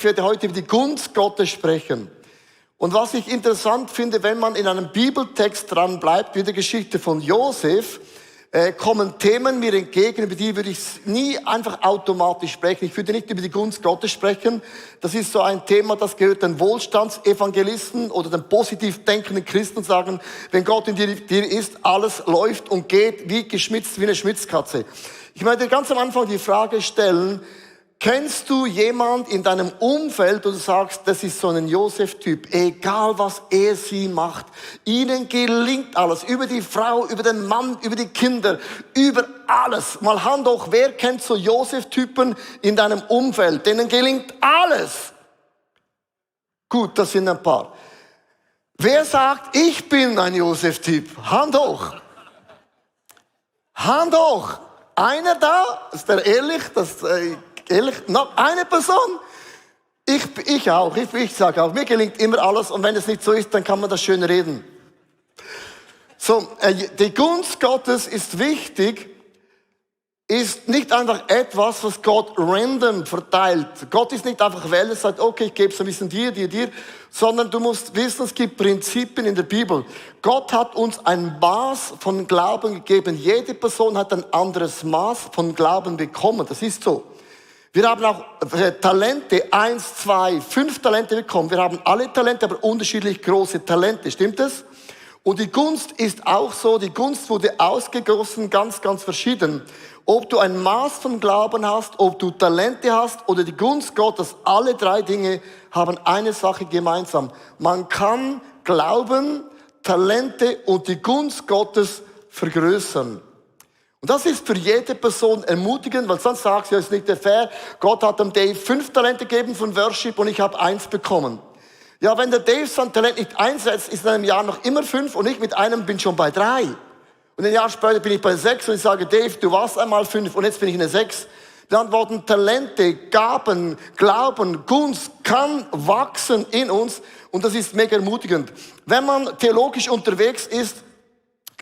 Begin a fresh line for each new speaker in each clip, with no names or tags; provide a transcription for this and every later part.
Ich werde heute über die Gunst Gottes sprechen. Und was ich interessant finde, wenn man in einem Bibeltext dran bleibt, wie der Geschichte von Josef, kommen Themen mir entgegen, über die würde ich nie einfach automatisch sprechen. Ich würde nicht über die Gunst Gottes sprechen. Das ist so ein Thema, das gehört den Wohlstandsevangelisten oder den positiv denkenden Christen, sagen, wenn Gott in dir ist, alles läuft und geht wie geschmitzt, wie eine Schmitzkatze. Ich möchte ganz am Anfang die Frage stellen, kennst du jemand in deinem Umfeld, wo du sagst, das ist so ein Josef-Typ, egal was er sie macht, ihnen gelingt alles, über die Frau, über den Mann, über die Kinder, über alles. Mal Hand hoch, wer kennt so Josef-Typen in deinem Umfeld, denen gelingt alles? Gut, das sind ein paar. Wer sagt, ich bin ein Josef-Typ? Hand hoch. Hand hoch. Einer da, ist der ehrlich, ehrlich, noch eine Person? Ich auch, ich sage auch, mir gelingt immer alles und wenn es nicht so ist, dann kann man das schön reden. So, die Gunst Gottes ist wichtig, ist nicht einfach etwas, was Gott random verteilt. Gott ist nicht einfach wählen und sagt, okay, ich gebe es ein bisschen dir, sondern du musst wissen, es gibt Prinzipien in der Bibel. Gott hat uns ein Maß von Glauben gegeben. Jede Person hat ein anderes Maß von Glauben bekommen. Das ist so. Wir haben auch Talente, 1, 2, 5 Talente bekommen. Wir haben alle Talente, aber unterschiedlich große Talente. Stimmt es? Und die Gunst ist auch so. Die Gunst wurde ausgegossen, ganz, ganz verschieden. Ob du ein Maß von Glauben hast, ob du Talente hast oder die Gunst Gottes, alle drei Dinge haben eine Sache gemeinsam. Man kann Glauben, Talente und die Gunst Gottes vergrößern. Und das ist für jede Person ermutigend, weil sonst sagst du, ja, ist nicht fair. Gott hat dem Dave 5 Talente gegeben von Worship und ich habe 1 bekommen. Ja, wenn der Dave sein Talent nicht einsetzt, ist in einem Jahr noch immer 5 und ich mit einem bin schon bei 3. Und ein Jahr später bin ich bei 6 und ich sage, Dave, du warst einmal 5 und jetzt bin ich eine 6. Wir antworten, Talente, Gaben, Glauben, Gunst kann wachsen in uns und das ist mega ermutigend. Wenn man theologisch unterwegs ist,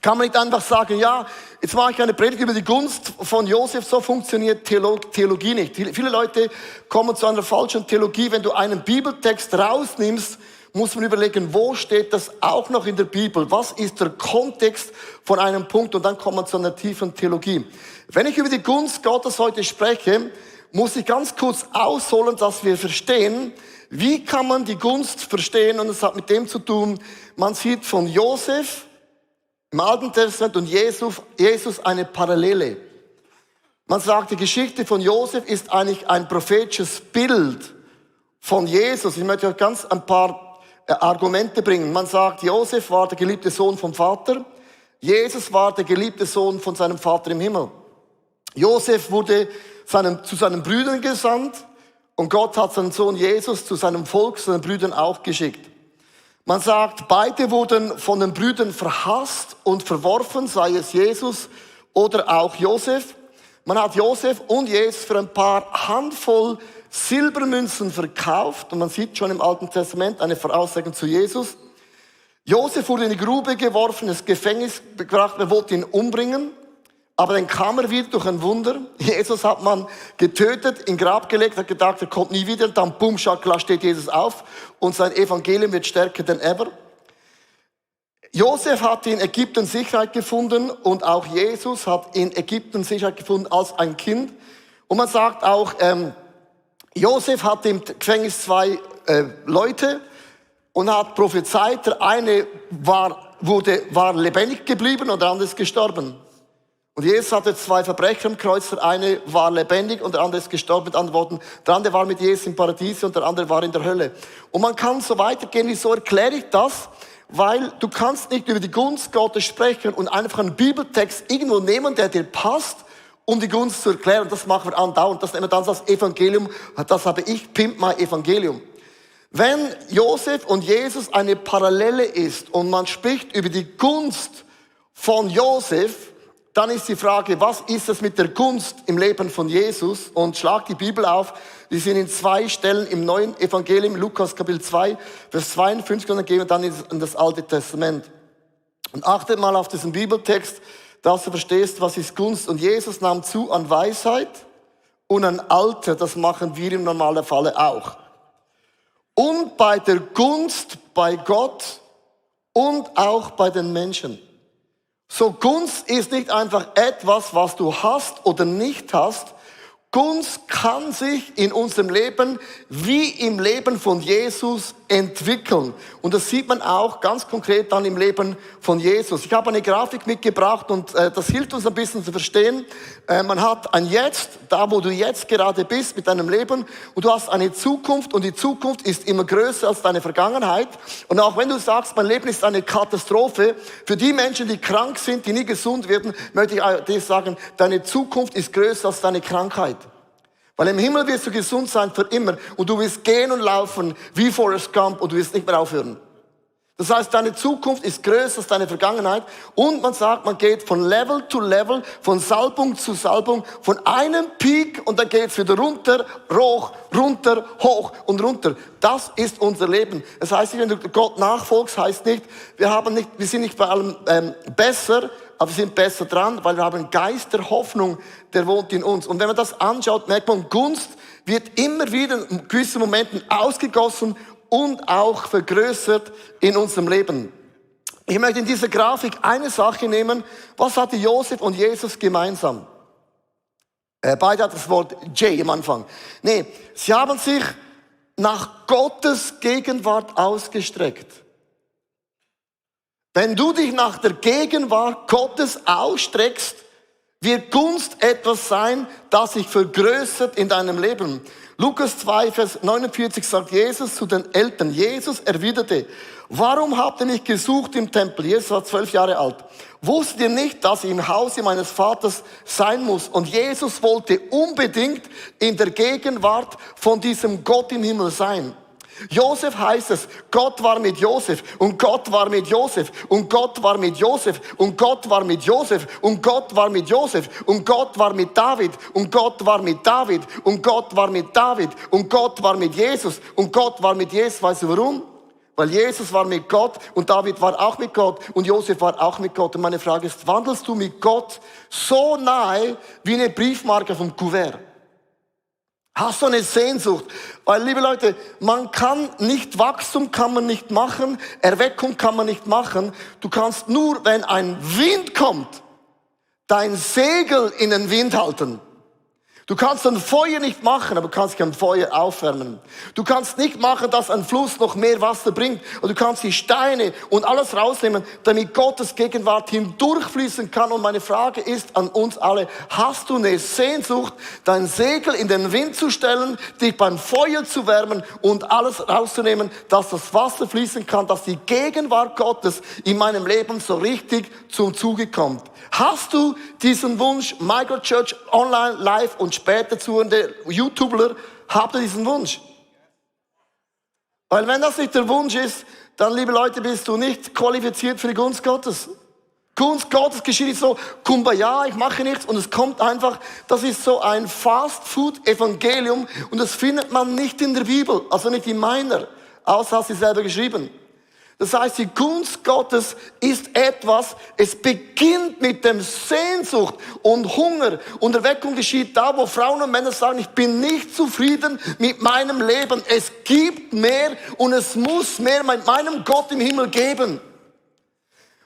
kann man nicht einfach sagen, ja, jetzt mache ich eine Predigt über die Gunst von Josef, so funktioniert Theologie nicht. Viele Leute kommen zu einer falschen Theologie. Wenn du einen Bibeltext rausnimmst, muss man überlegen, wo steht das auch noch in der Bibel? Was ist der Kontext von einem Punkt? Und dann kommt man zu einer tiefen Theologie. Wenn ich über die Gunst Gottes heute spreche, muss ich ganz kurz ausholen, dass wir verstehen, wie kann man die Gunst verstehen? Und es hat mit dem zu tun, man sieht von Josef im Alten Testament und Jesus eine Parallele. Man sagt, die Geschichte von Josef ist eigentlich ein prophetisches Bild von Jesus. Ich möchte euch ganz ein paar Argumente bringen. Man sagt, Josef war der geliebte Sohn vom Vater. Jesus war der geliebte Sohn von seinem Vater im Himmel. Josef wurde zu seinen Brüdern gesandt und Gott hat seinen Sohn Jesus zu seinem Volk, seinen Brüdern auch geschickt. Man sagt, beide wurden von den Brüdern verhasst und verworfen, sei es Jesus oder auch Josef. Man hat Josef und Jesus für ein paar Handvoll Silbermünzen verkauft. Und man sieht schon im Alten Testament eine Voraussagung zu Jesus. Josef wurde in die Grube geworfen, ins Gefängnis gebracht, man wollte ihn umbringen. Aber dann kam er wieder durch ein Wunder. Jesus hat man getötet, in Grab gelegt, hat gedacht, er kommt nie wieder. Dann, boom, schakala, steht Jesus auf. Und sein Evangelium wird stärker denn ever. Josef hat in Ägypten Sicherheit gefunden und auch Jesus hat in Ägypten Sicherheit gefunden als ein Kind. Und man sagt auch, Josef hat im Gefängnis 2 Leute und hat prophezeit. Der eine war lebendig geblieben und der andere ist gestorben. Und Jesus hatte 2 Verbrecher am Kreuz. Der eine war lebendig und der andere ist gestorben. Mit anderen Worten, der andere war mit Jesus im Paradies und der andere war in der Hölle. Und man kann so weitergehen. Wieso erkläre ich das? Weil du kannst nicht über die Gunst Gottes sprechen und einfach einen Bibeltext irgendwo nehmen, der dir passt, um die Gunst zu erklären. Das machen wir andauernd. Das nehmen wir dann das Evangelium. Das habe ich, Pimp my Evangelium. Wenn Josef und Jesus eine Parallele ist und man spricht über die Gunst von Josef, dann ist die Frage, was ist es mit der Gunst im Leben von Jesus? Und schlag die Bibel auf. Die sind in 2 Stellen im neuen Evangelium, Lukas Kapitel 2, Vers 52, und dann gehen wir dann in das Alte Testament. Und achtet mal auf diesen Bibeltext, dass du verstehst, was ist Gunst. Und Jesus nahm zu an Weisheit und an Alter. Das machen wir im normalen Falle auch. und bei der Gunst bei Gott und auch bei den Menschen. So, Gunst ist nicht einfach etwas, was du hast oder nicht hast. Gunst kann sich in unserem Leben wie im Leben von Jesus entwickeln. Und das sieht man auch ganz konkret dann im Leben von Jesus. Ich habe eine Grafik mitgebracht und das hilft uns ein bisschen zu verstehen. Man hat ein Jetzt, da wo du jetzt gerade bist mit deinem Leben, und du hast eine Zukunft und die Zukunft ist immer größer als deine Vergangenheit. Und auch wenn du sagst, mein Leben ist eine Katastrophe, für die Menschen, die krank sind, die nie gesund werden, möchte ich dir sagen, deine Zukunft ist größer als deine Krankheit. Weil im Himmel wirst du gesund sein für immer und du wirst gehen und laufen wie Forrest Gump und du wirst nicht mehr aufhören. Das heißt, deine Zukunft ist größer als deine Vergangenheit und man sagt, man geht von Level zu Level, von Salbung zu Salbung, von einem Peak und dann geht's wieder runter, hoch, runter, hoch und runter. Das ist unser Leben. Das heißt, wenn du Gott nachfolgst, heißt nicht, wir sind nicht bei allem besser, aber wir sind besser dran, weil wir haben einen Geist der Hoffnung, der wohnt in uns. Und wenn man das anschaut, merkt man, Gunst wird immer wieder in gewissen Momenten ausgegossen und auch vergrößert in unserem Leben. Ich möchte in dieser Grafik eine Sache nehmen. Was hatte Josef und Jesus gemeinsam? Beide hat das Wort J am Anfang. Nee, sie haben sich nach Gottes Gegenwart ausgestreckt. Wenn du dich nach der Gegenwart Gottes ausstreckst, wird Gunst etwas sein, das sich vergrößert in deinem Leben. Lukas 2, Vers 49 sagt Jesus zu den Eltern. Jesus erwiderte, warum habt ihr mich gesucht im Tempel? Jesus war 12 Jahre alt. Wusstet ihr nicht, dass ich im Hause meines Vaters sein muss? Und Jesus wollte unbedingt in der Gegenwart von diesem Gott im Himmel sein. Josef heißt es, Gott war mit Josef und Gott war mit Josef und Gott war mit Josef und Gott war mit Josef und Gott war mit Josef und Gott war mit David und Gott war mit David und Gott war mit David und Gott war mit Jesus und Gott war mit Jesus. Weißt du warum? Weil Jesus war mit Gott und David war auch mit Gott und Josef war auch mit Gott. Und meine Frage ist, wandelst du mit Gott so nahe wie eine Briefmarke vom Kuvert? Hast du eine Sehnsucht? Weil, liebe Leute, Wachstum kann man nicht machen, Erweckung kann man nicht machen. Du kannst nur, wenn ein Wind kommt, dein Segel in den Wind halten. Du kannst ein Feuer nicht machen, aber du kannst kein Feuer aufwärmen. Du kannst nicht machen, dass ein Fluss noch mehr Wasser bringt. Und du kannst die Steine und alles rausnehmen, damit Gottes Gegenwart hindurchfließen kann. Und meine Frage ist an uns alle, hast du eine Sehnsucht, dein Segel in den Wind zu stellen, dich beim Feuer zu wärmen und alles rauszunehmen, dass das Wasser fließen kann, dass die Gegenwart Gottes in meinem Leben so richtig zum Zuge kommt? Hast du diesen Wunsch, Microchurch online, live und später zuhörende YouTuber, habt ihr diesen Wunsch? Weil wenn das nicht der Wunsch ist, dann, liebe Leute, bist du nicht qualifiziert für die Gunst Gottes. Gunst Gottes geschieht nicht so, Kumbaya, ich mache nichts und es kommt einfach, das ist so ein Fast-Food-Evangelium und das findet man nicht in der Bibel, also nicht in meiner, außer hast du selber geschrieben. Das heißt, die Gunst Gottes ist etwas, es beginnt mit dem Sehnsucht und Hunger. Und Erweckung geschieht da, wo Frauen und Männer sagen, ich bin nicht zufrieden mit meinem Leben. Es gibt mehr und es muss mehr mit meinem Gott im Himmel geben.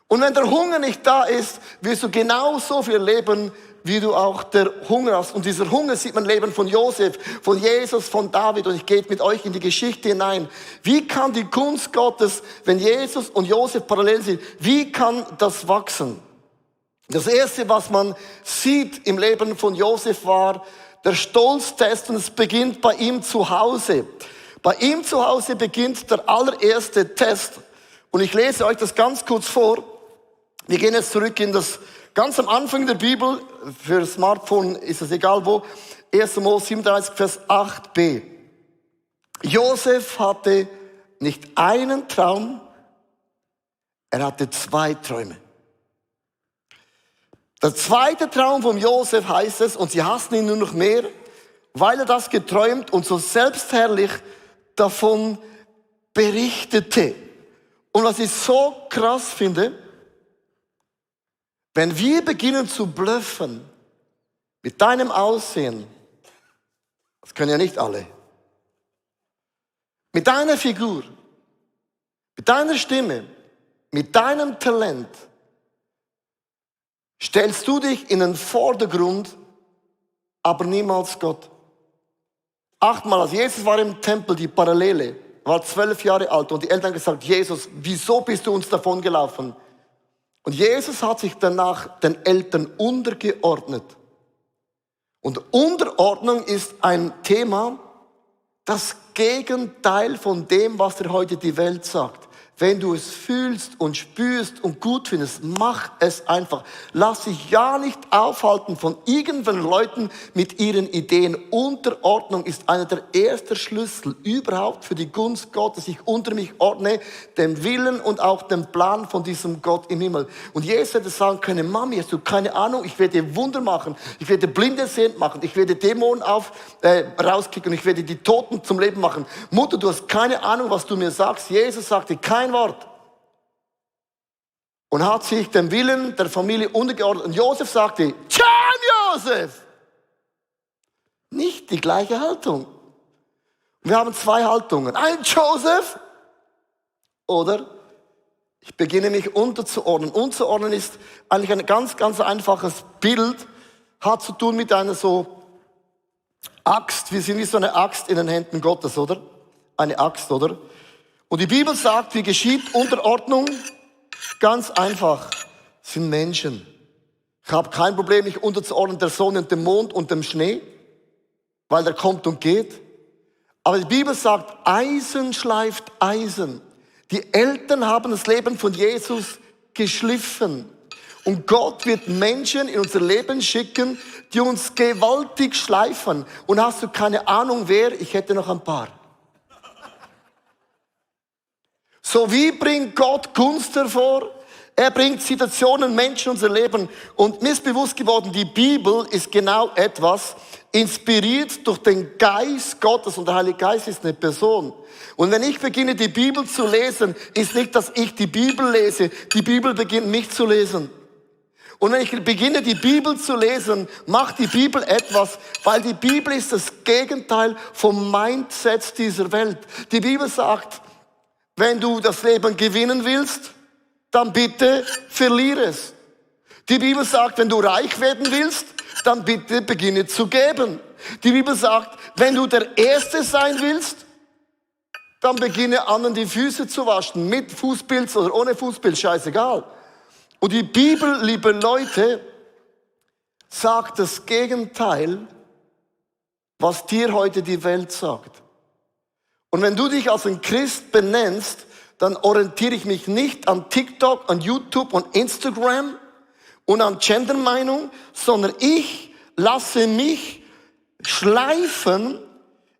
Und wenn der Hunger nicht da ist, wirst du genauso viel leben, wie du auch der Hunger hast. Und dieser Hunger sieht man im Leben von Josef, von Jesus, von David. Und ich gehe mit euch in die Geschichte hinein. Wie kann die Gunst Gottes, wenn Jesus und Josef parallel sind, wie kann das wachsen? Das Erste, was man sieht im Leben von Josef, war der Stolztest und es beginnt bei ihm zu Hause. Bei ihm zu Hause beginnt der allererste Test. Und ich lese euch das ganz kurz vor. Wir gehen jetzt zurück in das ganz am Anfang der Bibel, für Smartphone ist es egal wo, 1. Mose 37, Vers 8b. Josef hatte nicht einen Traum, er hatte 2 Träume. Der zweite Traum von Josef heißt es, und sie hassten ihn nur noch mehr, weil er das geträumt und so selbstherrlich davon berichtete. Und was ich so krass finde, wenn wir beginnen zu bluffen mit deinem Aussehen, das können ja nicht alle, mit deiner Figur, mit deiner Stimme, mit deinem Talent, stellst du dich in den Vordergrund, aber niemals Gott. 8-mal, als Jesus war im Tempel, die Parallele, war 12 Jahre alt und die Eltern haben gesagt, Jesus, wieso bist du uns davongelaufen? Und Jesus hat sich danach den Eltern untergeordnet. Und Unterordnung ist ein Thema, das Gegenteil von dem, was dir heute die Welt sagt. Wenn du es fühlst und spürst und gut findest, mach es einfach. Lass dich ja nicht aufhalten von irgendwelchen Leuten mit ihren Ideen. Unterordnung ist einer der ersten Schlüssel überhaupt für die Gunst Gottes. Ich unter mich ordne dem Willen und auch dem Plan von diesem Gott im Himmel. Und Jesus hätte sagen können, Mami, hast du keine Ahnung, ich werde Wunder machen, ich werde Blinde sehend machen, ich werde Dämonen rauskicken, ich werde die Toten zum Leben machen. Mutter, du hast keine Ahnung, was du mir sagst. Jesus sagte kein Wort. Und hat sich dem Willen der Familie untergeordnet. Und Josef sagte, John Josef! Nicht die gleiche Haltung. Wir haben 2 Haltungen. Ein Joseph oder ich beginne mich unterzuordnen. Unterzuordnen ist eigentlich ein ganz, ganz einfaches Bild. Hat zu tun mit einer so Axt. Wir sind wie so eine Axt in den Händen Gottes, oder? Eine Axt, oder? Und die Bibel sagt, wie geschieht Unterordnung? Ganz einfach, es sind Menschen. Ich habe kein Problem, mich unterzuordnen der Sonne und dem Mond und dem Schnee, weil der kommt und geht. Aber die Bibel sagt, Eisen schleift Eisen. Die Eltern haben das Leben von Jesus geschliffen. Und Gott wird Menschen in unser Leben schicken, die uns gewaltig schleifen. Und hast du keine Ahnung wer? Ich hätte noch ein paar. So wie bringt Gott Gunst hervor? Er bringt Situationen, Menschen in unser Leben. Und mir ist bewusst geworden, die Bibel ist genau etwas, inspiriert durch den Geist Gottes. Und der Heilige Geist ist eine Person. Und wenn ich beginne, die Bibel zu lesen, ist nicht, dass ich die Bibel lese. Die Bibel beginnt mich zu lesen. Und wenn ich beginne, die Bibel zu lesen, macht die Bibel etwas, weil die Bibel ist das Gegenteil vom Mindset dieser Welt. Die Bibel sagt, wenn du das Leben gewinnen willst, dann bitte verliere es. Die Bibel sagt, wenn du reich werden willst, dann bitte beginne zu geben. Die Bibel sagt, wenn du der Erste sein willst, dann beginne anderen die Füße zu waschen, mit Fußpilz oder ohne Fußpilz, scheißegal. Und die Bibel, liebe Leute, sagt das Gegenteil, was dir heute die Welt sagt. Und wenn du dich als ein Christ benennst, dann orientiere ich mich nicht an TikTok, an YouTube und Instagram und an Gendermeinung, sondern ich lasse mich schleifen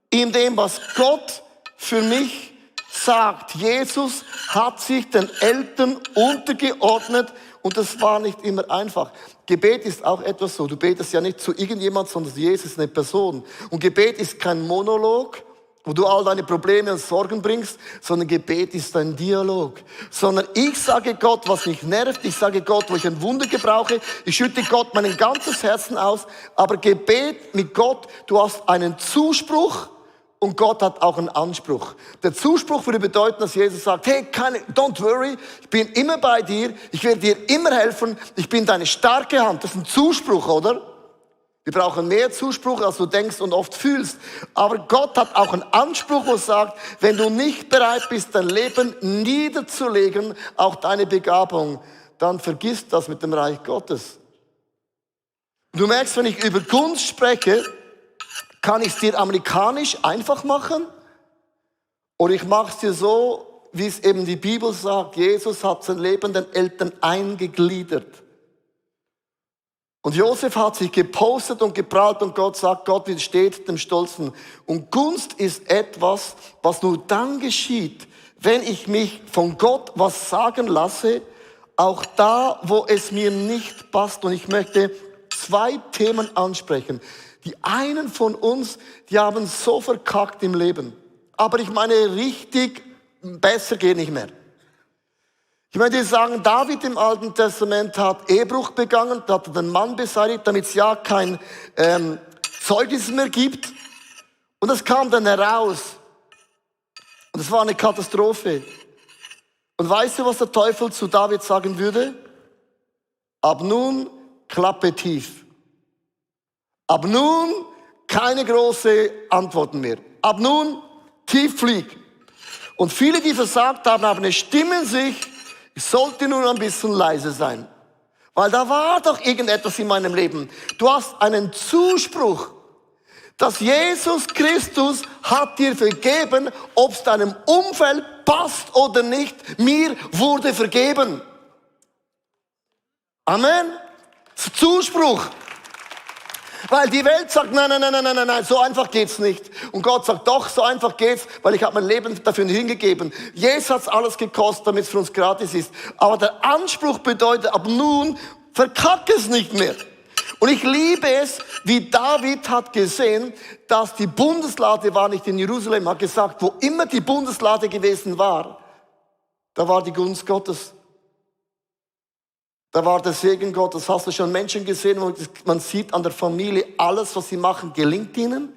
in dem, was Gott für mich sagt. Jesus hat sich den Eltern untergeordnet und das war nicht immer einfach. Gebet ist auch etwas so. Du betest ja nicht zu irgendjemand, sondern Jesus ist eine Person. Und Gebet ist kein Monolog, wo du all deine Probleme und Sorgen bringst, sondern Gebet ist ein Dialog. Sondern ich sage Gott, was mich nervt, ich sage Gott, wo ich ein Wunder gebrauche, ich schütte Gott mein ganzes Herzen aus, aber Gebet mit Gott, du hast einen Zuspruch und Gott hat auch einen Anspruch. Der Zuspruch würde bedeuten, dass Jesus sagt, hey, don't worry, ich bin immer bei dir, ich werde dir immer helfen, ich bin deine starke Hand. Das ist ein Zuspruch, oder? Wir brauchen mehr Zuspruch, als du denkst und oft fühlst. Aber Gott hat auch einen Anspruch, wo er sagt, wenn du nicht bereit bist, dein Leben niederzulegen, auch deine Begabung, dann vergiss das mit dem Reich Gottes. Du merkst, wenn ich über Gunst spreche, kann ich es dir amerikanisch einfach machen? Oder ich mache es dir so, wie es eben die Bibel sagt. Jesus hat sein Leben den Eltern eingegliedert. Und Josef hat sich gepostet und geprahlt und Gott sagt, Gott widersteht dem Stolzen. Und Gunst ist etwas, was nur dann geschieht, wenn ich mich von Gott was sagen lasse, auch da, wo es mir nicht passt. Und ich möchte 2 Themen ansprechen. Die einen von uns, die haben so verkackt im Leben. Aber ich meine, richtig besser geht nicht mehr. Ich möchte dir sagen, David im Alten Testament hat Ehebruch begangen, hat den Mann beseitigt, damit es ja kein Zeugnis mehr gibt. Und das kam dann heraus. es war eine Katastrophe. Und weißt du, was der Teufel zu David sagen würde? Ab nun Klappe tief. Ab nun keine großen Antworten mehr. Ab nun tief flieg. Und viele, die versagt haben, haben eine Stimme in sich, ich sollte nur ein bisschen leise sein. Weil da war doch irgendetwas in meinem Leben. Du hast einen Zuspruch, dass Jesus Christus hat dir vergeben, ob es deinem Umfeld passt oder nicht. Mir wurde vergeben. Amen. Zuspruch. Weil die Welt sagt, nein, so einfach geht's nicht. Und Gott sagt, doch, so einfach geht's, weil ich habe mein Leben dafür hingegeben. Jesus hat's alles gekostet, damit es für uns gratis ist. Aber der Anspruch bedeutet, ab nun, verkack es nicht mehr. Und ich liebe es, wie David hat gesehen, dass die Bundeslade war nicht in Jerusalem, hat gesagt, wo immer die Bundeslade gewesen war, da war die Gunst Gottes. Da war der Segen Gottes. Hast du schon Menschen gesehen, wo man sieht an der Familie, alles, was sie machen, gelingt ihnen?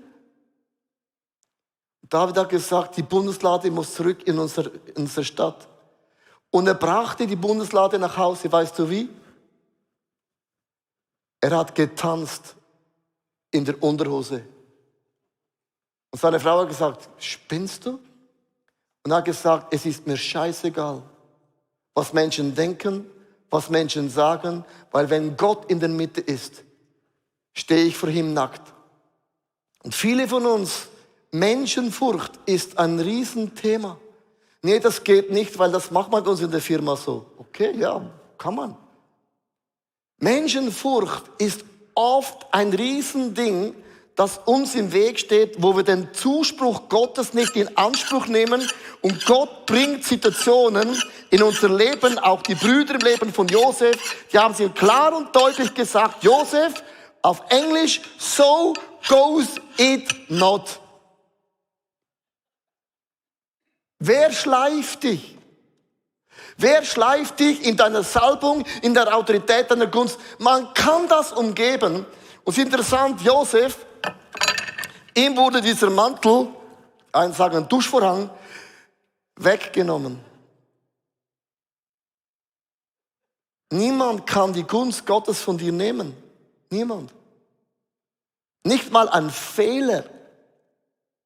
David hat gesagt, die Bundeslade muss zurück in unsere Stadt. Und er brachte die Bundeslade nach Hause. Weißt du wie? Er hat getanzt in der Unterhose. Und seine Frau hat gesagt, spinnst du? Und er hat gesagt, es ist mir scheißegal, was Menschen denken, was Menschen sagen, weil wenn Gott in der Mitte ist, stehe ich vor ihm nackt. Und viele von uns, Menschenfurcht ist ein Riesenthema. Nee, das geht nicht, weil das macht man bei uns in der Firma so. Okay, ja, kann man. Menschenfurcht ist oft ein Riesending, das uns im Weg steht, wo wir den Zuspruch Gottes nicht in Anspruch nehmen. Und Gott bringt Situationen in unser Leben, auch die Brüder im Leben von Josef, die haben sie klar und deutlich gesagt, Josef, auf Englisch, so goes it not. Wer schleift dich? Wer schleift dich in deiner Salbung, in der Autorität deiner Gunst? Man kann das umgeben. Und es ist interessant, Josef, ihm wurde dieser Mantel, ein Duschvorhang, weggenommen. Niemand kann die Gunst Gottes von dir nehmen. Niemand. Nicht mal ein Fehler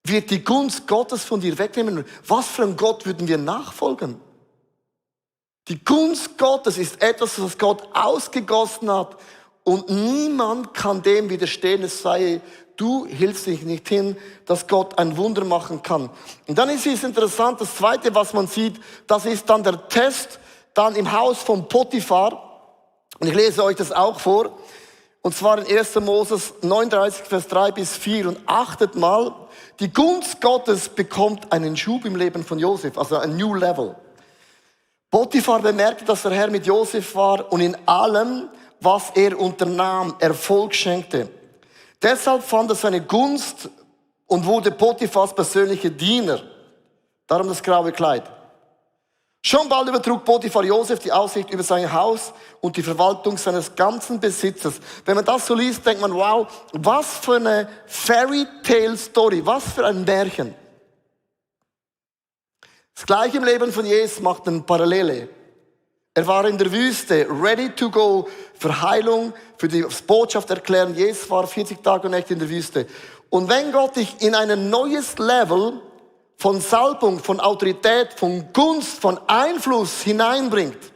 wird die Gunst Gottes von dir wegnehmen. Was für ein Gott würden wir nachfolgen? Die Gunst Gottes ist etwas, was Gott ausgegossen hat. Und niemand kann dem widerstehen, es sei, du hilfst dich nicht hin, dass Gott ein Wunder machen kann. Und dann ist es interessant, das Zweite, was man sieht, das ist dann der Test, dann im Haus von Potiphar. Und ich lese euch das auch vor. Und zwar in 1. Moses 39, Vers 3 bis 4. Und achtet mal, die Gunst Gottes bekommt einen Schub im Leben von Josef, also ein New Level. Potiphar bemerkte, dass der Herr mit Josef war und in allem, was er unternahm, Erfolg schenkte. Deshalb fand er seine Gunst und wurde Potiphars persönlicher Diener. Darum das graue Kleid. Schon bald übertrug Potiphar Josef die Aussicht über sein Haus und die Verwaltung seines ganzen Besitzes. Wenn man das so liest, denkt man, wow, was für eine Fairy-Tale-Story, was für ein Märchen. Das Gleiche im Leben von Jesus macht eine Parallele. Er war in der Wüste, ready to go, für Heilung, für die Botschaft erklären. Jesus war 40 Tage und Nächte in der Wüste. Und wenn Gott dich in ein neues Level von Salbung, von Autorität, von Gunst, von Einfluss hineinbringt,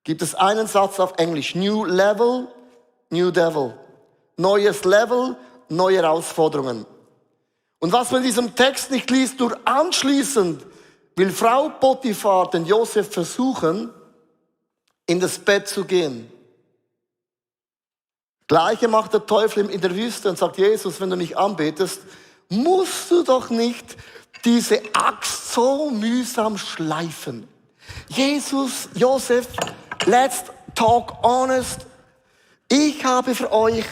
gibt es einen Satz auf Englisch. New Level, New Devil. Neues Level, neue Herausforderungen. Und was man in diesem Text nicht liest, nur anschließend will Frau Potiphar den Josef versuchen, in das Bett zu gehen. Gleiche macht der Teufel in der Wüste und sagt, Jesus, wenn du mich anbetest, musst du doch nicht diese Axt so mühsam schleifen. Jesus, Josef, let's talk honest. Ich habe für euch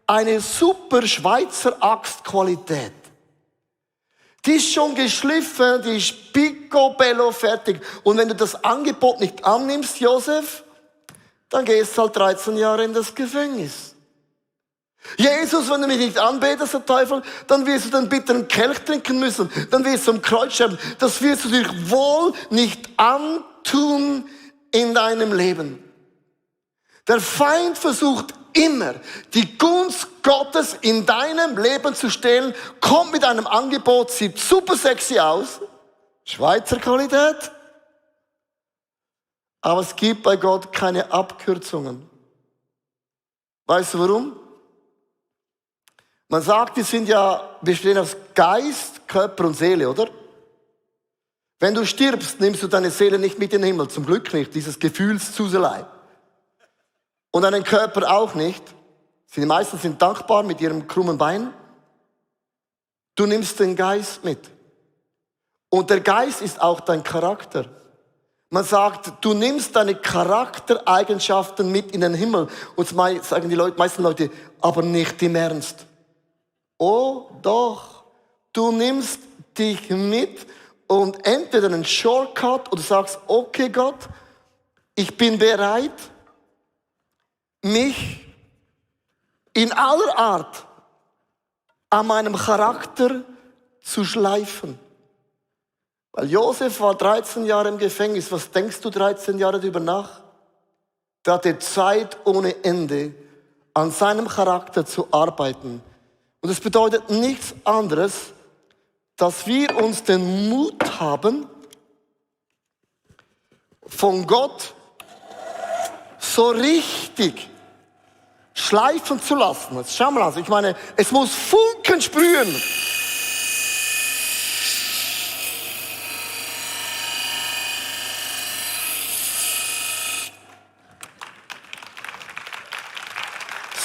eine super Schweizer Axtqualität. Die ist schon geschliffen, die ist picobello fertig. Und wenn du das Angebot nicht annimmst, Josef, dann gehst du halt 13 Jahre in das Gefängnis. Jesus, wenn du mich nicht anbetest, der Teufel, dann wirst du den bitteren Kelch trinken müssen. Dann wirst du am Kreuz sterben. Das wirst du dir wohl nicht antun in deinem Leben. Der Feind versucht immer, die Gunst Gottes in deinem Leben zu stehlen, kommt mit einem Angebot, sieht super sexy aus, Schweizer Qualität, aber es gibt bei Gott keine Abkürzungen. Weißt du warum? Man sagt, wir bestehen aus Geist, Körper und Seele, oder? Wenn du stirbst, nimmst du deine Seele nicht mit in den Himmel, zum Glück nicht, dieses Gefühlszuselei. Und deinen Körper auch nicht. Die meisten sind dankbar mit ihrem krummen Bein. Du nimmst den Geist mit. Und der Geist ist auch dein Charakter. Man sagt, du nimmst deine Charaktereigenschaften mit in den Himmel. Und sagen die meisten Leute, aber nicht im Ernst. Oh doch, du nimmst dich mit und entweder einen Shortcut oder sagst, okay Gott, ich bin bereit, mich in aller Art an meinem Charakter zu schleifen. Weil Josef war 13 Jahre im Gefängnis. Was denkst du 13 Jahre darüber nach? Der hatte Zeit ohne Ende, an seinem Charakter zu arbeiten. Und das bedeutet nichts anderes, dass wir uns den Mut haben, von Gott so richtig schleifen zu lassen. Jetzt schau mal an, ich meine, es muss Funken sprühen.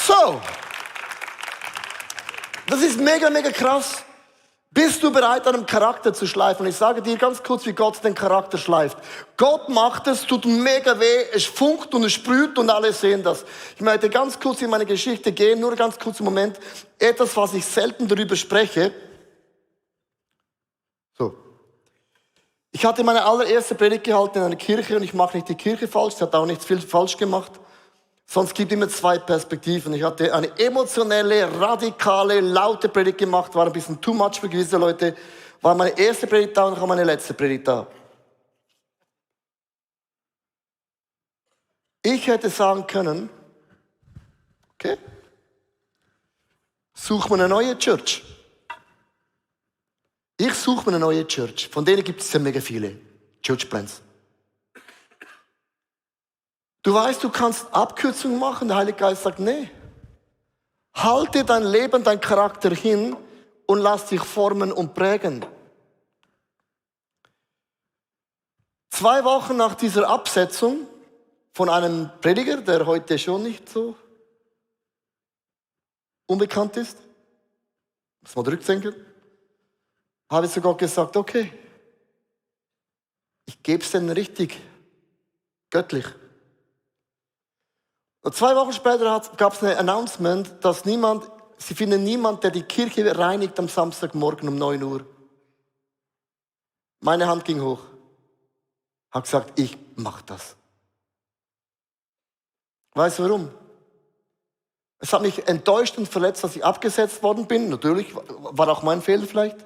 So. Das ist mega, mega krass. Bist du bereit, deinem Charakter zu schleifen? Und ich sage dir ganz kurz, wie Gott den Charakter schleift. Gott macht es, tut mega weh, es funkt und es sprüht und alle sehen das. Ich möchte ganz kurz in meine Geschichte gehen, nur ganz kurz im Moment. Etwas, was ich selten darüber spreche. So. Ich hatte meine allererste Predigt gehalten in einer Kirche und ich mache nicht die Kirche falsch, sie hat auch nicht viel falsch gemacht. Sonst gibt es immer zwei Perspektiven. Ich hatte eine emotionelle, radikale, laute Predigt gemacht, war ein bisschen too much für gewisse Leute. War meine erste Predigt da und auch meine letzte Predigt da. Ich hätte sagen können, okay, such mir eine neue Church. Ich suche mir eine neue Church. Von denen gibt es ja mega viele Church Plans. Du weißt, du kannst Abkürzungen machen. Der Heilige Geist sagt, nee. Halte dein Leben, dein Charakter hin und lass dich formen und prägen. 2 Wochen nach dieser Absetzung von einem Prediger, der heute schon nicht so unbekannt ist, muss man zurückdenken, habe ich zu Gott gesagt, okay, ich gebe es denen richtig, göttlich. Und 2 Wochen später gab es ein Announcement, dass sie finden niemand, der die Kirche reinigt am Samstagmorgen um 9 Uhr. Meine Hand ging hoch. Hat gesagt, ich mache das. Weißt du warum? Es hat mich enttäuscht und verletzt, dass ich abgesetzt worden bin. Natürlich war auch mein Fehler vielleicht.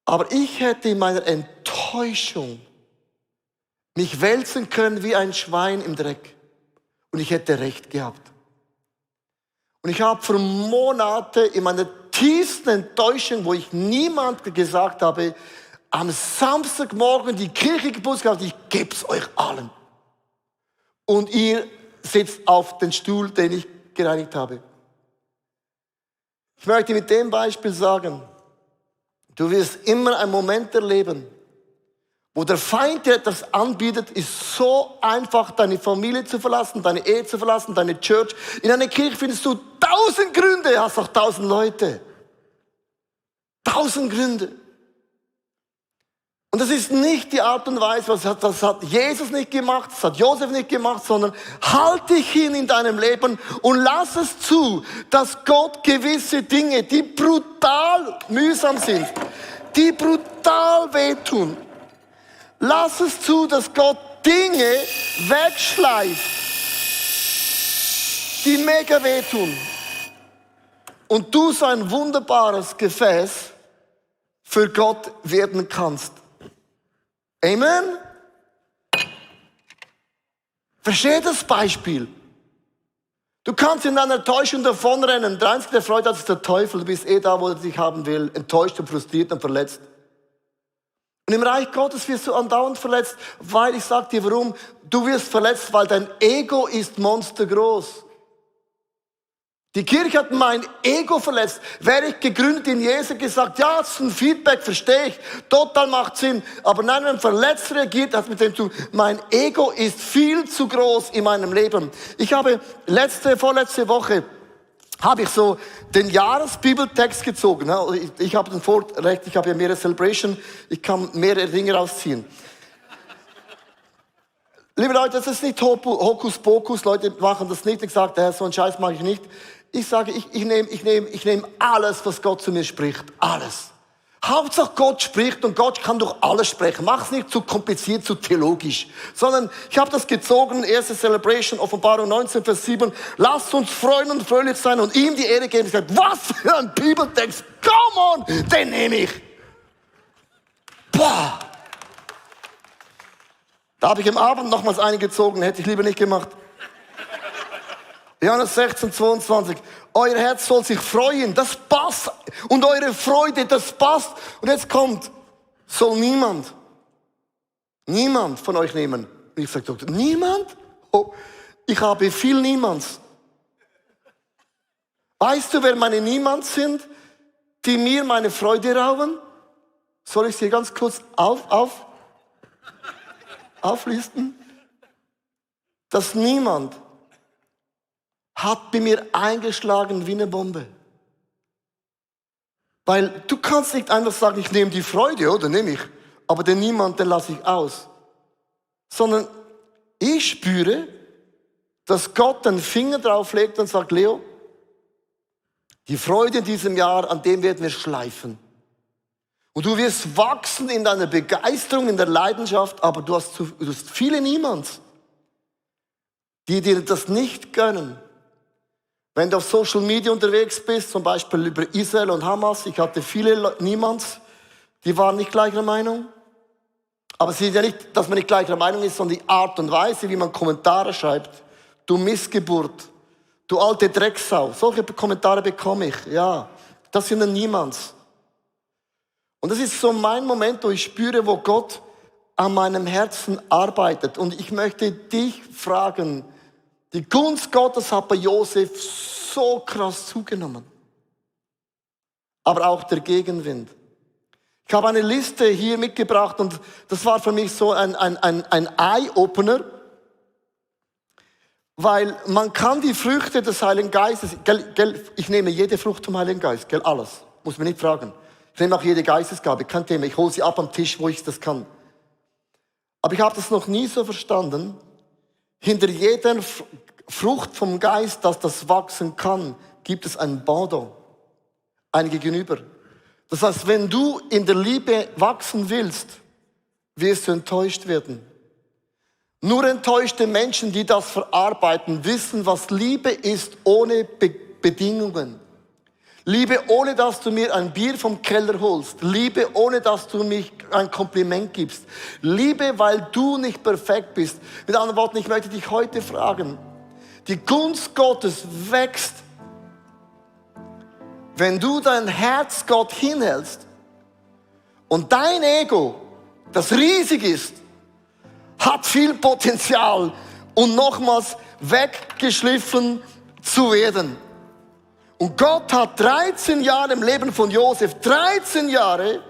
Aber ich hätte in meiner Enttäuschung mich wälzen können wie ein Schwein im Dreck. Und ich hätte recht gehabt. Und ich habe für Monate in meiner tiefsten Enttäuschung, wo ich niemand gesagt habe, am Samstagmorgen die Kirche geputzt gehabt, ich gebe es euch allen. Und ihr sitzt auf den Stuhl, den ich gereinigt habe. Ich möchte mit dem Beispiel sagen, du wirst immer einen Moment erleben, wo der Feind dir etwas anbietet, ist so einfach, deine Familie zu verlassen, deine Ehe zu verlassen, deine Church. In einer Kirche findest du 1000 Gründe, hast auch 1000 Leute. 1000 Gründe. Und das ist nicht die Art und Weise, das hat Jesus nicht gemacht, das hat Josef nicht gemacht, sondern halt dich hin in deinem Leben und lass es zu, dass Gott gewisse Dinge, die brutal mühsam sind, die brutal wehtun, lass es zu, dass Gott Dinge wegschleift, die mega wehtun. und du so ein wunderbares Gefäß für Gott werden kannst. Amen? Versteht das Beispiel? Du kannst in deiner Täuschung davonrennen. Der Einzige, der Freude hat, ist der Teufel. Du bist da, wo er dich haben will. Enttäuscht und frustriert und verletzt. Und im Reich Gottes wirst du andauernd verletzt, weil ich sag dir warum. Du wirst verletzt, weil dein Ego ist monstergroß. Die Kirche hat mein Ego verletzt. Wäre ich gegründet in Jesus gesagt, ja, das ist ein Feedback, verstehe ich, total macht Sinn. Aber nein, wenn verletzt reagiert, hat mit dem zu tun, mein Ego ist viel zu groß in meinem Leben. Ich habe vorletzte Woche, habe ich so den Jahresbibeltext gezogen. Ich habe den Vorrecht, ich habe ja mehrere Celebration, ich kann mehrere Dinge rausziehen. Liebe Leute, das ist nicht Hokuspokus, Leute machen das nicht. Ich sage, so einen Scheiß mache ich nicht. Ich sage, ich nehme alles, was Gott zu mir spricht. Alles. Hauptsache Gott spricht und Gott kann durch alles sprechen. Mach es nicht zu kompliziert, zu theologisch. Sondern ich habe das gezogen, erste Celebration, Offenbarung 19, Vers 7. Lasst uns freuen und fröhlich sein und ihm die Ehre geben. Ich sage, was für ein Bibeltext. Come on, den nehme ich. Boah. Da habe ich am Abend nochmals einen gezogen, hätte ich lieber nicht gemacht. Johannes 16, 22. Euer Herz soll sich freuen, das passt. Und eure Freude, das passt. Und jetzt kommt, soll niemand von euch nehmen. Und ich sage, Doktor, niemand? Oh, ich habe viel Niemands. Weißt du, wer meine Niemands sind, die mir meine Freude rauben? Soll ich sie ganz kurz auflisten? Das Niemand hat bei mir eingeschlagen wie eine Bombe. Weil du kannst nicht einfach sagen, ich nehme die Freude, oder nehme ich, aber den Niemand, den lasse ich aus. Sondern ich spüre, dass Gott den Finger drauf legt und sagt, Leo, die Freude in diesem Jahr, an dem werden wir schleifen. Und du wirst wachsen in deiner Begeisterung, in der Leidenschaft, aber du hast viele Niemands, die dir das nicht gönnen. Wenn du auf Social Media unterwegs bist, zum Beispiel über Israel und Hamas, ich hatte viele Niemands, die waren nicht gleicher Meinung. Aber es ist ja nicht, dass man nicht gleicher Meinung ist, sondern die Art und Weise, wie man Kommentare schreibt. Du Missgeburt, du alte Drecksau. Solche Kommentare bekomme ich, ja. Das sind dann Niemands. Und das ist so mein Moment, wo ich spüre, wo Gott an meinem Herzen arbeitet. Und ich möchte dich fragen, die Gunst Gottes hat bei Josef so krass zugenommen. Aber auch der Gegenwind. Ich habe eine Liste hier mitgebracht und das war für mich so ein Eye-Opener. Weil man kann die Früchte des Heiligen Geistes, ich nehme jede Frucht vom Heiligen Geist, alles, muss man nicht fragen. Ich nehme auch jede Geistesgabe, kein Thema, ich hole sie ab am Tisch, wo ich das kann. Aber ich habe das noch nie so verstanden. Hinter jeder Frucht vom Geist, dass das wachsen kann, gibt es ein Pendant, ein Gegenüber. Das heißt, wenn du in der Liebe wachsen willst, wirst du enttäuscht werden. Nur enttäuschte Menschen, die das verarbeiten, wissen, was Liebe ist ohne Bedingungen. Liebe, ohne dass du mir ein Bier vom Keller holst. Liebe, ohne dass du mir ein Kompliment gibst. Liebe, weil du nicht perfekt bist. Mit anderen Worten, ich möchte dich heute fragen. Die Gunst Gottes wächst, wenn du dein Herz Gott hinhältst und dein Ego, das riesig ist, hat viel Potenzial und nochmals weggeschliffen zu werden. Und Gott hat 13 Jahre im Leben von Josef, 13 Jahre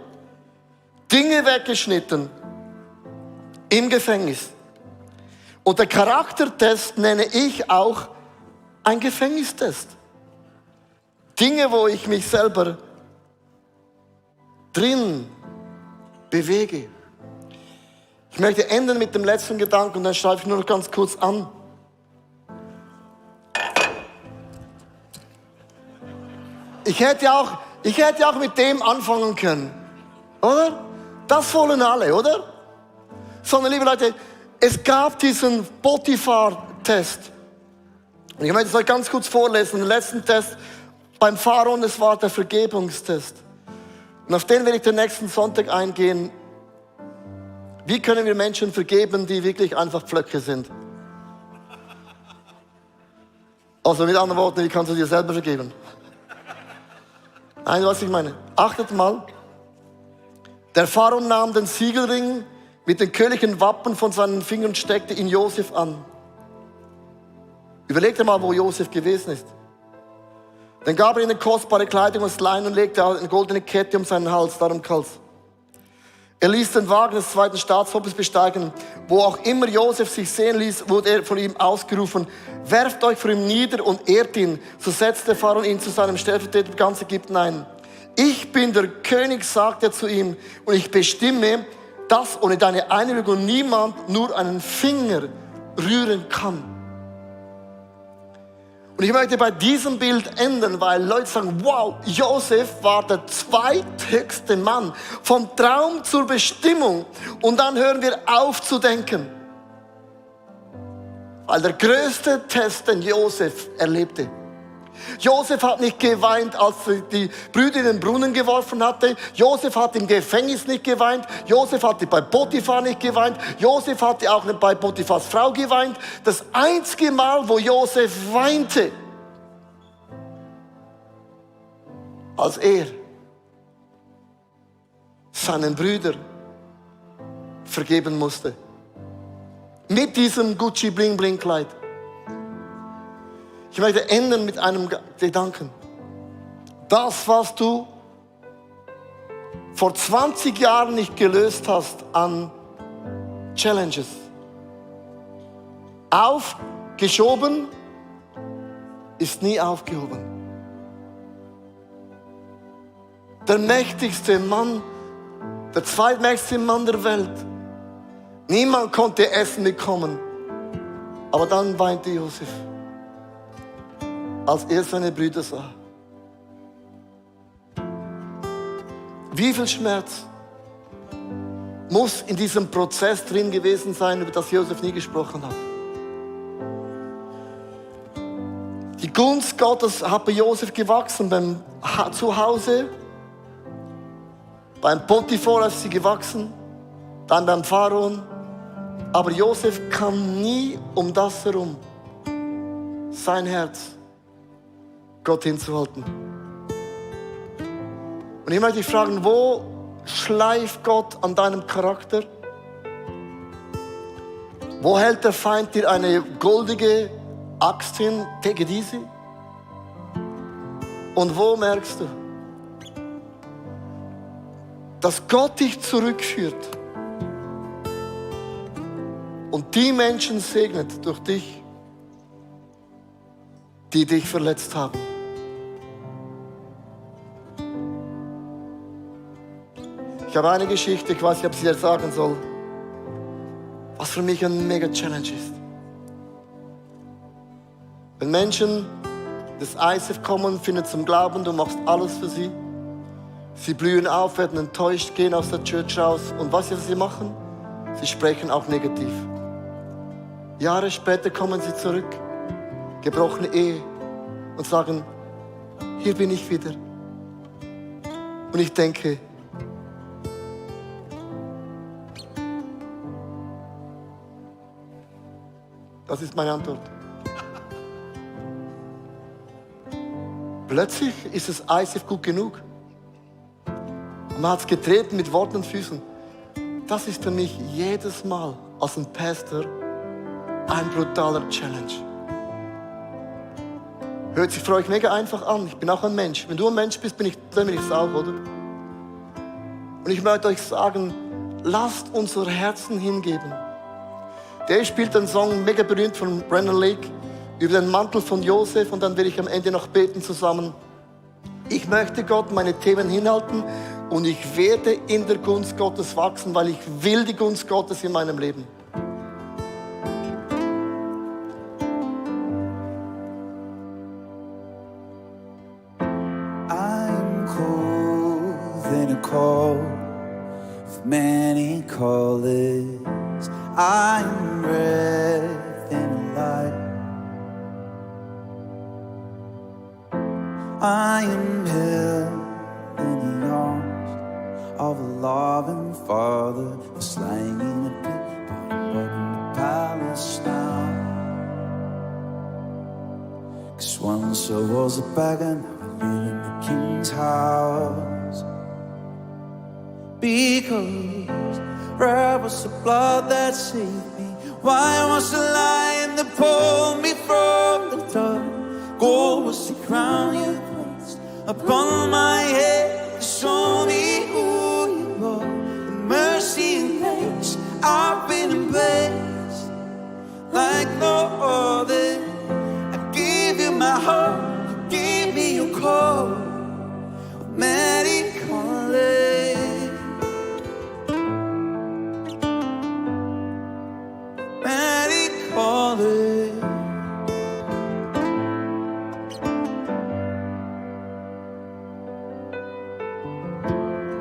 Dinge weggeschnitten im Gefängnis. Und der Charaktertest nenne ich auch ein Gefängnistest. Dinge, wo ich mich selber drin bewege. Ich möchte enden mit dem letzten Gedanken und dann schreibe ich nur noch ganz kurz an. Ich hätte auch mit dem anfangen können, oder? Das wollen alle, oder? Sondern, liebe Leute, es gab diesen Potiphar-Test. Und ich möchte es euch ganz kurz vorlesen, den letzten Test. beim Pharaon, es war der Vergebungstest. Und auf den werde ich den nächsten Sonntag eingehen. Wie können wir Menschen vergeben, die wirklich einfach Pflöcke sind? Also mit anderen Worten, wie kannst du dir selber vergeben? Nein, was ich meine. Achtet mal. Der Pharao nahm den Siegelring mit den königlichen Wappen von seinen Fingern und steckte ihn Josef an. Überleg dir mal, wo Josef gewesen ist. Dann gab er ihnen kostbare Kleidung aus Leinen und legte eine goldene Kette um seinen Hals, darum Hals. Er ließ den Wagen des zweiten Staatshofes besteigen. Wo auch immer Josef sich sehen ließ, wurde er von ihm ausgerufen: Werft euch vor ihm nieder und ehrt ihn. So setzte Pharao ihn zu seinem Stellvertreter ganz Ägypten ein. Ich bin der König, sagte er zu ihm, und ich bestimme, dass ohne deine Einwilligung niemand nur einen Finger rühren kann. Und ich möchte bei diesem Bild enden, weil Leute sagen, wow, Josef war der zweithöchste Mann. Vom Traum zur Bestimmung. Und dann hören wir auf zu denken. Weil der größte Test, den Josef erlebte. Josef hat nicht geweint, als die Brüder in den Brunnen geworfen hatte. Josef hat im Gefängnis nicht geweint. Josef hatte bei Potiphar nicht geweint. Josef hatte auch nicht bei Potiphars Frau geweint. Das einzige Mal, wo Josef weinte, als er seinen Brüdern vergeben musste. Mit diesem Gucci Bling Bling Kleid. Ich möchte enden mit einem Gedanken. Das, was du vor 20 Jahren nicht gelöst hast an Challenges, aufgeschoben, ist nie aufgehoben. Der mächtigste Mann, der zweitmächtigste Mann der Welt. Niemand konnte Essen bekommen. Aber dann weinte Josef, als er seine Brüder sah. Wie viel Schmerz muss in diesem Prozess drin gewesen sein, über das Josef nie gesprochen hat? Die Gunst Gottes hat bei Josef gewachsen, beim Zuhause, beim Potiphar ist sie gewachsen, dann beim Pharaon. Aber Josef kam nie um das herum, sein Herz Gott hinzuhalten. Und ich möchte dich fragen, wo schleift Gott an deinem Charakter? Wo hält der Feind dir eine goldige Axt hin? Take it easy. Und wo merkst du, dass Gott dich zurückführt und die Menschen segnet durch dich, die dich verletzt haben? Ich habe eine Geschichte, ich weiß nicht, ob ich sie dir sagen soll, was für mich ein mega Challenge ist. Wenn Menschen des ICF kommen, finden zum Glauben, du machst alles für sie. Sie blühen auf, werden enttäuscht, gehen aus der Church raus. Und was sie machen? Sie sprechen auch negativ. Jahre später kommen sie zurück, gebrochene Ehe, und sagen, hier bin ich wieder. Und ich denke, das ist meine Antwort. Plötzlich ist das ICF gut genug. Man hat es getreten mit Worten und Füßen. Das ist für mich jedes Mal als ein Pastor ein brutaler Challenge. Hört sich für euch mega einfach an. Ich bin auch ein Mensch. Wenn du ein Mensch bist, dann bin ich es auch, oder? Und ich möchte euch sagen, lasst unser Herzen hingeben. Der spielt einen Song, mega berühmt, von Brandon Lake, über den Mantel von Josef, und dann werde ich am Ende noch beten zusammen. Ich möchte Gott meine Themen hinhalten und ich werde in der Gunst Gottes wachsen, weil ich will die Gunst Gottes in meinem Leben.
I'm cold in a call of many colors. I'm breath in a light. I am held in the arms of a loving Father, was lying in a pit, but I'm up in the palace now. 'Cause once I was a beggar, now I live in the King's house. Because where was the blood that saved me? Why was the lion that pulled me from the dark? Gold was the crown you placed upon my head to show me who you are. In mercy and grace, I've been embraced like no other. I gave you my heart, you gave me your call. Many call it.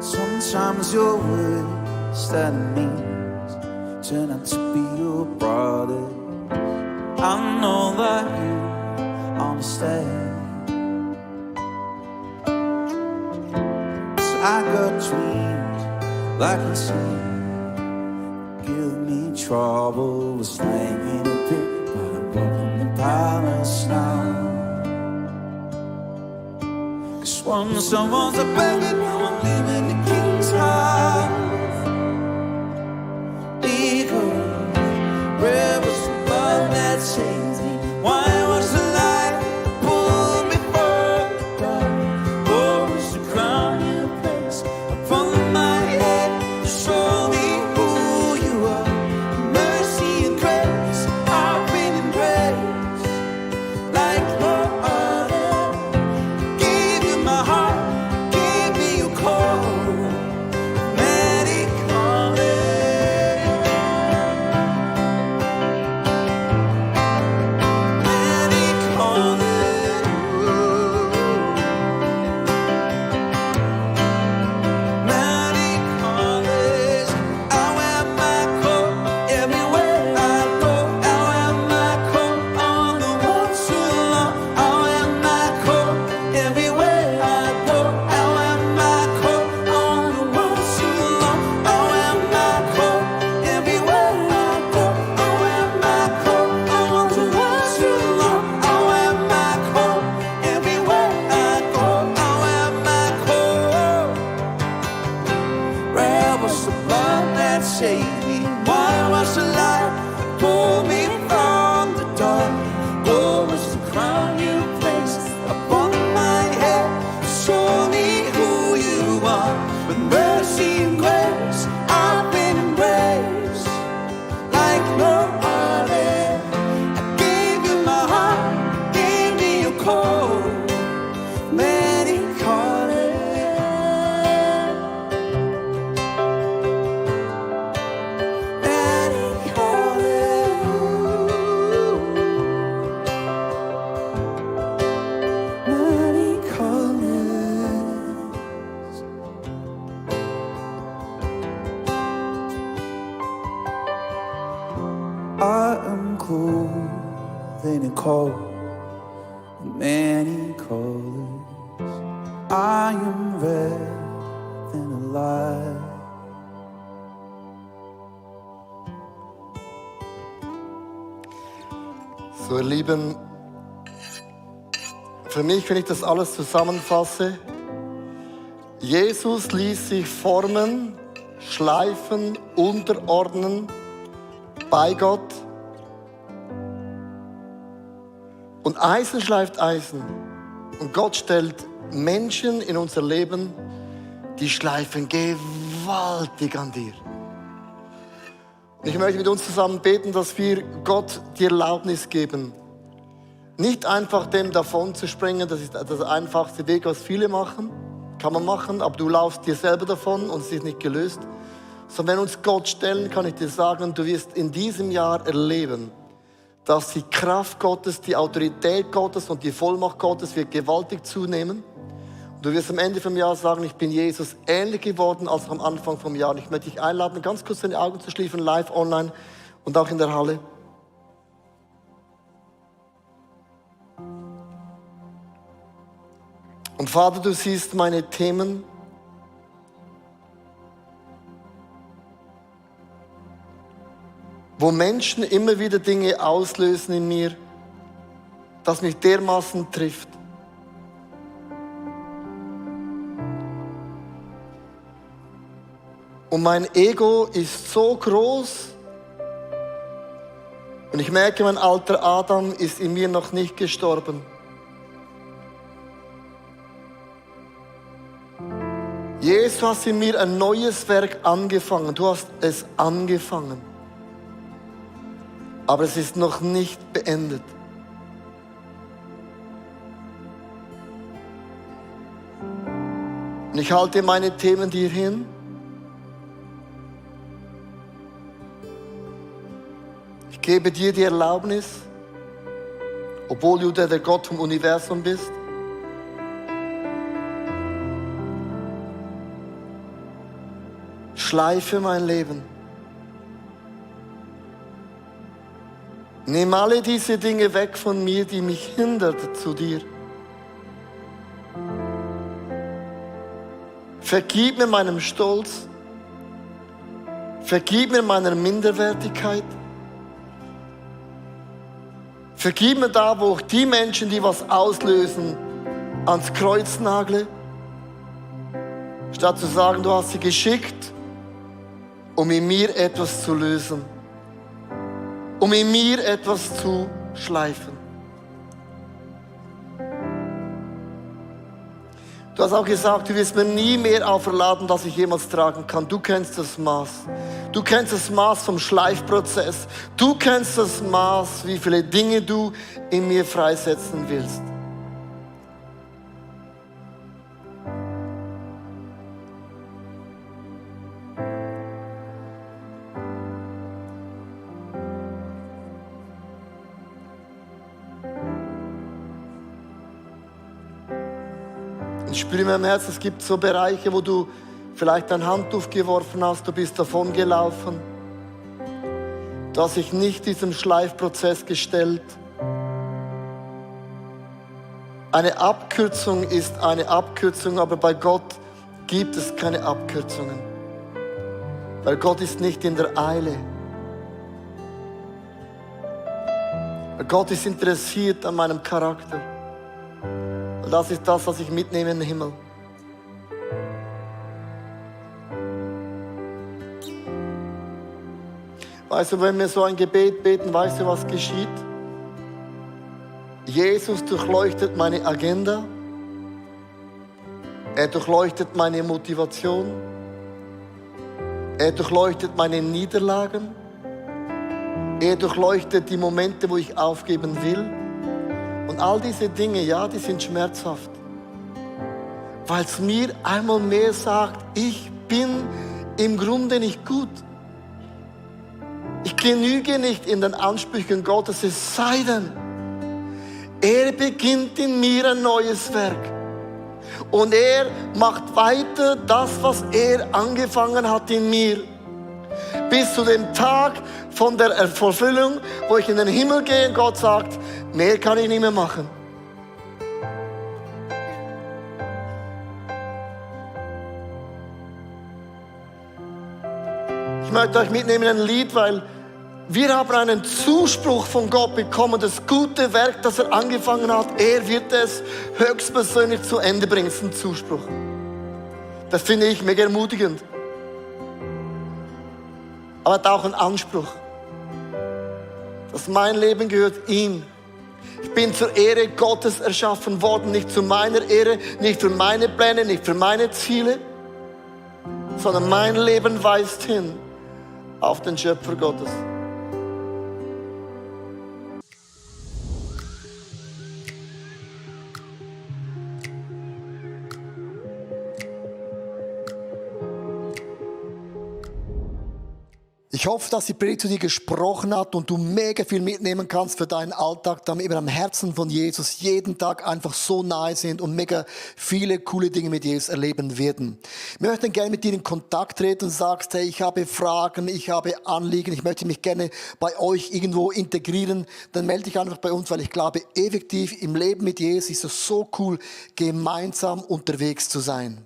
Sometimes your worst enemies turn out to be your brothers. I know that you understand. 'Cause I got dreams like I see. Give me trouble, was lying in a pit, but I'm up in the palace now. 'Cause once I was a beggar, now I'm living in the King's house. Because where was the blood that saved me? Why was the light that pulled me from the dark? What was the crown you placed upon my head to show me who you are? Mercy and grace, I've been embraced like no other. Gave you my heart, gave me your call. Many call it, many call it, many call it. I wear my coat everywhere I go. I wear my coat on the ones who love. I wear my coat everywhere I go. I wear my coat on the ones who love. I wear my coat everywhere I go. I wear my coat on the ones who love. I wear my coat everywhere I go. I wear my coat. Where was the blood that saved me? Why was the light pull me from the dark? What was the crown you placed upon my head to show me who you are? With mercy and grace, I've been embraced like no other. I gave you my heart, gave me your call. Many call it, many call it, many call it. I am clothed in a coat, many colors. I am wrapped in a light.
So, ihr Lieben, für mich, wenn ich das alles zusammenfasse, Jesus ließ sich formen, schleifen, unterordnen bei Gott. Und Eisen schleift Eisen. Und Gott stellt Menschen in unser Leben, die schleifen gewaltig an dir. Und ich möchte mit uns zusammen beten, dass wir Gott die Erlaubnis geben, nicht einfach dem davon zu springen. Das ist das einfachste Weg, was viele machen. Kann man machen, aber du laufst dir selber davon und es ist nicht gelöst. Sondern wenn uns Gott stellen, kann ich dir sagen, du wirst in diesem Jahr erleben, dass die Kraft Gottes, die Autorität Gottes und die Vollmacht Gottes wird gewaltig zunehmen. Und du wirst am Ende vom Jahr sagen, ich bin Jesus ähnlich geworden als am Anfang vom Jahr. Und ich möchte dich einladen, ganz kurz deine Augen zu schließen, live, online und auch in der Halle. Und Vater, du siehst meine Themen. Wo Menschen immer wieder Dinge auslösen in mir, das mich dermaßen trifft. Und mein Ego ist so groß und ich merke, mein alter Adam ist in mir noch nicht gestorben. Jesus, du hast in mir ein neues Werk angefangen. Du hast es angefangen. Aber es ist noch nicht beendet. Und ich halte meine Themen dir hin. Ich gebe dir die Erlaubnis, obwohl du der Gott vom Universum bist. Schleife mein Leben. Nimm alle diese Dinge weg von mir, die mich hindern zu dir. Vergib mir meinem Stolz. Vergib mir meiner Minderwertigkeit. Vergib mir da, wo ich die Menschen, die was auslösen, ans Kreuz nagle. Statt zu sagen, du hast sie geschickt, um in mir etwas zu lösen. Um in mir etwas zu schleifen. Du hast auch gesagt, du wirst mir nie mehr auferladen, dass ich jemals tragen kann. Du kennst das Maß. Du kennst das Maß vom Schleifprozess. Du kennst das Maß, wie viele Dinge du in mir freisetzen willst. Ich spüre in meinem Herzen, es gibt so Bereiche, wo du vielleicht ein Handtuch geworfen hast, du bist davon gelaufen. Du hast dich nicht diesem Schleifprozess gestellt. Eine Abkürzung ist eine Abkürzung, aber bei Gott gibt es keine Abkürzungen. Weil Gott ist nicht in der Eile. Weil Gott ist interessiert an meinem Charakter. Und das ist das, was ich mitnehme in den Himmel. Weißt du, wenn wir so ein Gebet beten, weißt du, was geschieht? Jesus durchleuchtet meine Agenda. Er durchleuchtet meine Motivation. Er durchleuchtet meine Niederlagen. Er durchleuchtet die Momente, wo ich aufgeben will. Und all diese Dinge, ja, die sind schmerzhaft. Weil es mir einmal mehr sagt, ich bin im Grunde nicht gut. Ich genüge nicht in den Ansprüchen Gottes, es sei denn, er beginnt in mir ein neues Werk. Und er macht weiter das, was er angefangen hat in mir. Bis zu dem Tag von der Erfüllung, wo ich in den Himmel gehe und Gott sagt, mehr kann ich nicht mehr machen. Ich möchte euch mitnehmen in ein Lied, weil wir haben einen Zuspruch von Gott bekommen, das gute Werk, das er angefangen hat, er wird es höchstpersönlich zu Ende bringen. Das ist ein Zuspruch. Das finde ich mega ermutigend. Aber hat auch einen Anspruch. Dass mein Leben gehört ihm. Ich bin zur Ehre Gottes erschaffen worden, nicht zu meiner Ehre, nicht für meine Pläne, nicht für meine Ziele, sondern mein Leben weist hin auf den Schöpfer Gottes.
Ich hoffe, dass die Predigt zu dir gesprochen hat und du mega viel mitnehmen kannst für deinen Alltag, damit wir am Herzen von Jesus jeden Tag einfach so nahe sind und mega viele coole Dinge mit Jesus erleben werden. Wir möchten gerne mit dir in Kontakt treten und sagst, hey, ich habe Fragen, ich habe Anliegen, ich möchte mich gerne bei euch irgendwo integrieren, dann melde dich einfach bei uns, weil ich glaube, effektiv im Leben mit Jesus ist es so cool, gemeinsam unterwegs zu sein.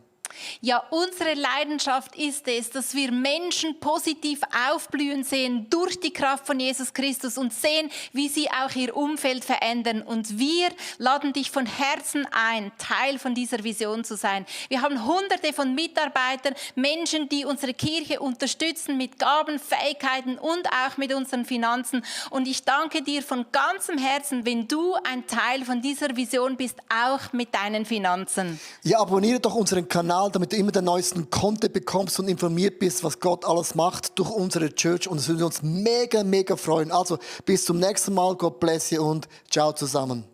Ja, unsere Leidenschaft ist es, dass wir Menschen positiv aufblühen sehen durch die Kraft von Jesus Christus und sehen, wie sie auch ihr Umfeld verändern. Und wir laden dich von Herzen ein, Teil von dieser Vision zu sein. Wir haben Hunderte von Mitarbeitern, Menschen, die unsere Kirche unterstützen mit Gaben, Fähigkeiten und auch mit unseren Finanzen. Und ich danke dir von ganzem Herzen, wenn du ein Teil von dieser Vision bist, auch mit deinen Finanzen.
Ja, abonniere doch unseren Kanal, damit du immer den neuesten Content bekommst und informiert bist, was Gott alles macht durch unsere Church. Und es würde uns mega, mega freuen. Also bis zum nächsten Mal. Gott bless you und ciao zusammen.